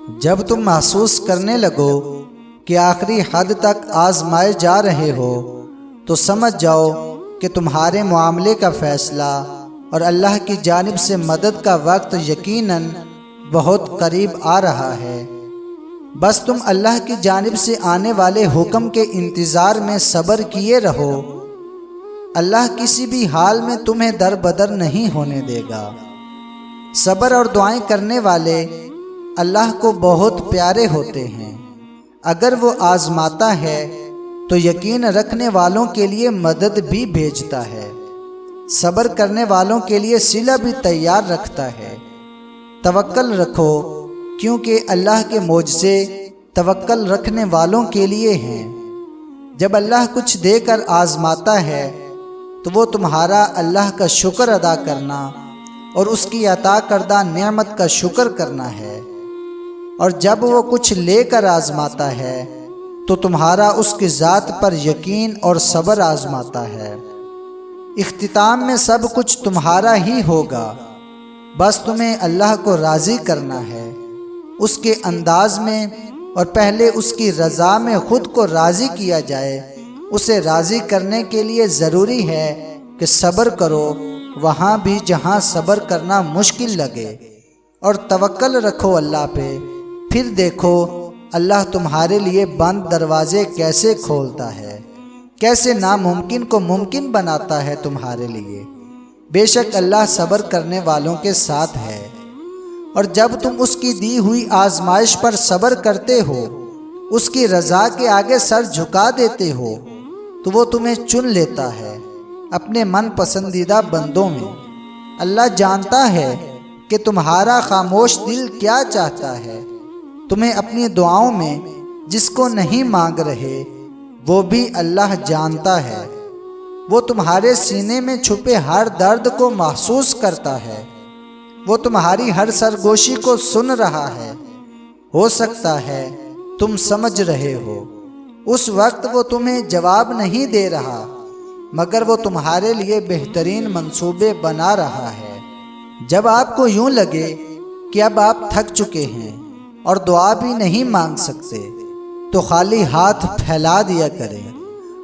جب تم محسوس کرنے لگو کہ آخری حد تک آزمائے جا رہے ہو تو سمجھ جاؤ کہ تمہارے معاملے کا فیصلہ اور اللہ کی جانب سے مدد کا وقت یقیناً بہت قریب آ رہا ہے۔ بس تم اللہ کی جانب سے آنے والے حکم کے انتظار میں صبر کیے رہو۔ اللہ کسی بھی حال میں تمہیں در بدر نہیں ہونے دے گا۔ صبر اور دعائیں کرنے والے اللہ کو بہت پیارے ہوتے ہیں۔ اگر وہ آزماتا ہے تو یقین رکھنے والوں کے لیے مدد بھی بھیجتا ہے، صبر کرنے والوں کے لیے صلہ بھی تیار رکھتا ہے۔ توکل رکھو کیونکہ اللہ کے معجزے توکل رکھنے والوں کے لیے ہیں۔ جب اللہ کچھ دے کر آزماتا ہے تو وہ تمہارا اللہ کا شکر ادا کرنا اور اس کی عطا کردہ نعمت کا شکر کرنا ہے، اور جب وہ کچھ لے کر آزماتا ہے تو تمہارا اس کی ذات پر یقین اور صبر آزماتا ہے۔ اختتام میں سب کچھ تمہارا ہی ہوگا، بس تمہیں اللہ کو راضی کرنا ہے، اس کے انداز میں، اور پہلے اس کی رضا میں خود کو راضی کیا جائے۔ اسے راضی کرنے کے لیے ضروری ہے کہ صبر کرو وہاں بھی جہاں صبر کرنا مشکل لگے، اور توکل رکھو اللہ پہ، پھر دیکھو اللہ تمہارے لیے بند دروازے کیسے کھولتا ہے، کیسے ناممکن کو ممکن بناتا ہے تمہارے لیے۔ بے شک اللہ صبر کرنے والوں کے ساتھ ہے، اور جب تم اس کی دی ہوئی آزمائش پر صبر کرتے ہو، اس کی رضا کے آگے سر جھکا دیتے ہو، تو وہ تمہیں چن لیتا ہے اپنے من پسندیدہ بندوں میں۔ اللہ جانتا ہے کہ تمہارا خاموش دل کیا چاہتا ہے۔ تمہیں اپنی دعاؤں میں جس کو نہیں مانگ رہے وہ بھی اللہ جانتا ہے۔ وہ تمہارے سینے میں چھپے ہر درد کو محسوس کرتا ہے۔ وہ تمہاری ہر سرگوشی کو سن رہا ہے۔ ہو سکتا ہے تم سمجھ رہے ہو اس وقت وہ تمہیں جواب نہیں دے رہا، مگر وہ تمہارے لیے بہترین منصوبے بنا رہا ہے۔ جب آپ کو یوں لگے کہ اب آپ تھک چکے ہیں اور دعا بھی نہیں مانگ سکتے تو خالی ہاتھ پھیلا دیا کریں،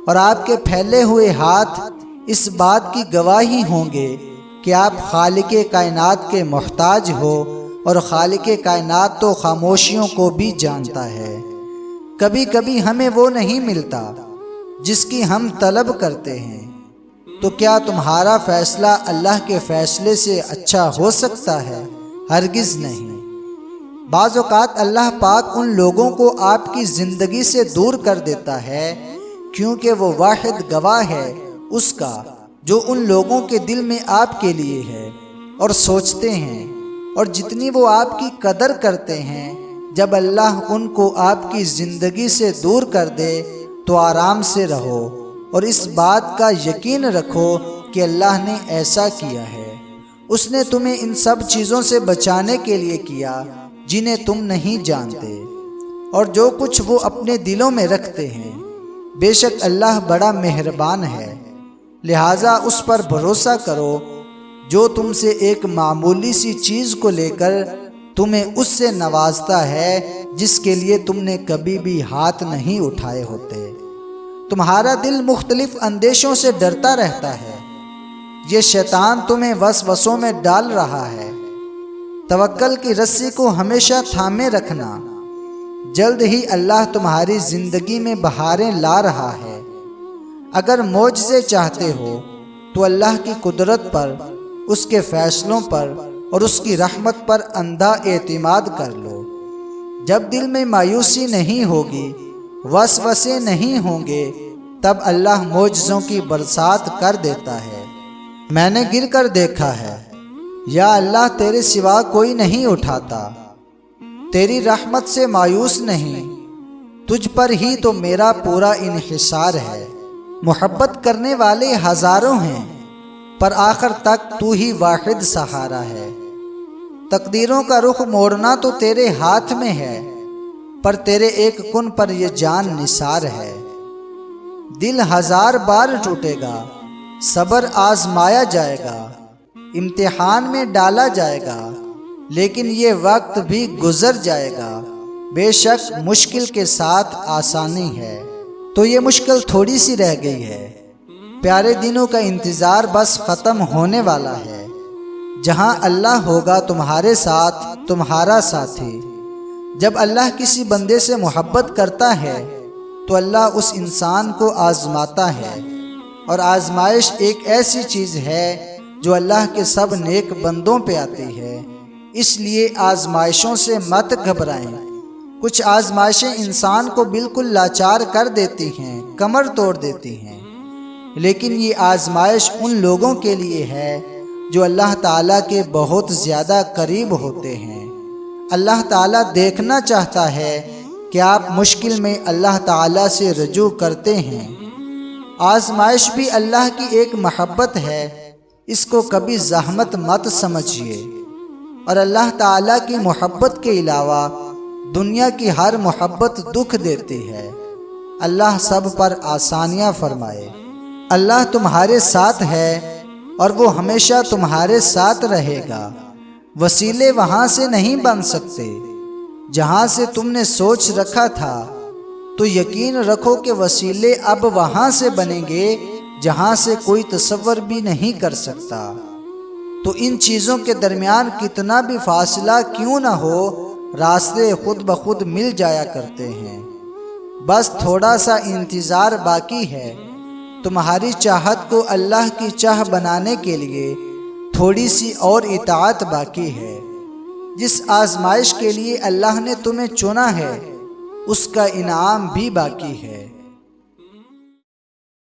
اور آپ کے پھیلے ہوئے ہاتھ اس بات کی گواہی ہوں گے کہ آپ خالق کائنات کے محتاج ہو، اور خالق کائنات تو خاموشیوں کو بھی جانتا ہے۔ کبھی کبھی ہمیں وہ نہیں ملتا جس کی ہم طلب کرتے ہیں، تو کیا تمہارا فیصلہ اللہ کے فیصلے سے اچھا ہو سکتا ہے؟ ہرگز نہیں۔ بعض اوقات اللہ پاک ان لوگوں کو آپ کی زندگی سے دور کر دیتا ہے کیونکہ وہ واحد گواہ ہے اس کا جو ان لوگوں کے دل میں آپ کے لیے ہے اور سوچتے ہیں، اور جتنی وہ آپ کی قدر کرتے ہیں۔ جب اللہ ان کو آپ کی زندگی سے دور کر دے تو آرام سے رہو، اور اس بات کا یقین رکھو کہ اللہ نے ایسا کیا ہے۔ اس نے تمہیں ان سب چیزوں سے بچانے کے لیے کیا جنہیں تم نہیں جانتے، اور جو کچھ وہ اپنے دلوں میں رکھتے ہیں۔ بے شک اللہ بڑا مہربان ہے، لہٰذا اس پر بھروسہ کرو جو تم سے ایک معمولی سی چیز کو لے کر تمہیں اس سے نوازتا ہے جس کے لیے تم نے کبھی بھی ہاتھ نہیں اٹھائے ہوتے۔ تمہارا دل مختلف اندیشوں سے ڈرتا رہتا ہے، یہ شیطان تمہیں وسوسوں میں ڈال رہا ہے۔ توکل کی رسی کو ہمیشہ تھامے رکھنا، جلد ہی اللہ تمہاری زندگی میں بہاریں لا رہا ہے۔ اگر معجزے چاہتے ہو تو اللہ کی قدرت پر، اس کے فیصلوں پر اور اس کی رحمت پر اندھا اعتماد کر لو۔ جب دل میں مایوسی نہیں ہوگی، وسوسے نہیں ہوں گے، تب اللہ معجزوں کی برسات کر دیتا ہے۔ میں نے گر کر دیکھا ہے، یا اللہ تیرے سوا کوئی نہیں اٹھاتا، تیری رحمت سے مایوس نہیں، تجھ پر ہی تو میرا پورا انحصار ہے۔ محبت کرنے والے ہزاروں ہیں پر آخر تک تو ہی واحد سہارا ہے۔ تقدیروں کا رخ موڑنا تو تیرے ہاتھ میں ہے، پر تیرے ایک کن پر یہ جان نثار ہے۔ دل ہزار بار ٹوٹے گا، صبر آزمایا جائے گا، امتحان میں ڈالا جائے گا، لیکن یہ وقت بھی گزر جائے گا۔ بے شک مشکل کے ساتھ آسانی ہے، تو یہ مشکل تھوڑی سی رہ گئی ہے۔ پیارے دنوں کا انتظار بس ختم ہونے والا ہے، جہاں اللہ ہوگا تمہارے ساتھ تمہارا ساتھی۔ جب اللہ کسی بندے سے محبت کرتا ہے تو اللہ اس انسان کو آزماتا ہے، اور آزمائش ایک ایسی چیز ہے جو اللہ کے سب نیک بندوں پہ آتی ہے، اس لیے آزمائشوں سے مت گھبرائیں۔ کچھ آزمائشیں انسان کو بالکل لاچار کر دیتی ہیں، کمر توڑ دیتی ہیں، لیکن یہ آزمائش ان لوگوں کے لیے ہے جو اللہ تعالیٰ کے بہت زیادہ قریب ہوتے ہیں۔ اللہ تعالیٰ دیکھنا چاہتا ہے کہ آپ مشکل میں اللہ تعالیٰ سے رجوع کرتے ہیں۔ آزمائش بھی اللہ کی ایک محبت ہے، اس کو کبھی زحمت مت سمجھیے، اور اللہ تعالیٰ کی محبت کے علاوہ دنیا کی ہر محبت دکھ دیتی ہے۔ اللہ سب پر آسانیاں فرمائے۔ اللہ تمہارے ساتھ ہے اور وہ ہمیشہ تمہارے ساتھ رہے گا۔ وسیلے وہاں سے نہیں بن سکتے جہاں سے تم نے سوچ رکھا تھا، تو یقین رکھو کہ وسیلے اب وہاں سے بنیں گے جہاں سے کوئی تصور بھی نہیں کر سکتا۔ تو ان چیزوں کے درمیان کتنا بھی فاصلہ کیوں نہ ہو، راستے خود بخود مل جایا کرتے ہیں۔ بس تھوڑا سا انتظار باقی ہے۔ تمہاری چاہت کو اللہ کی چاہ بنانے کے لیے تھوڑی سی اور اطاعت باقی ہے۔ جس آزمائش کے لیے اللہ نے تمہیں چنا ہے، اس کا انعام بھی باقی ہے۔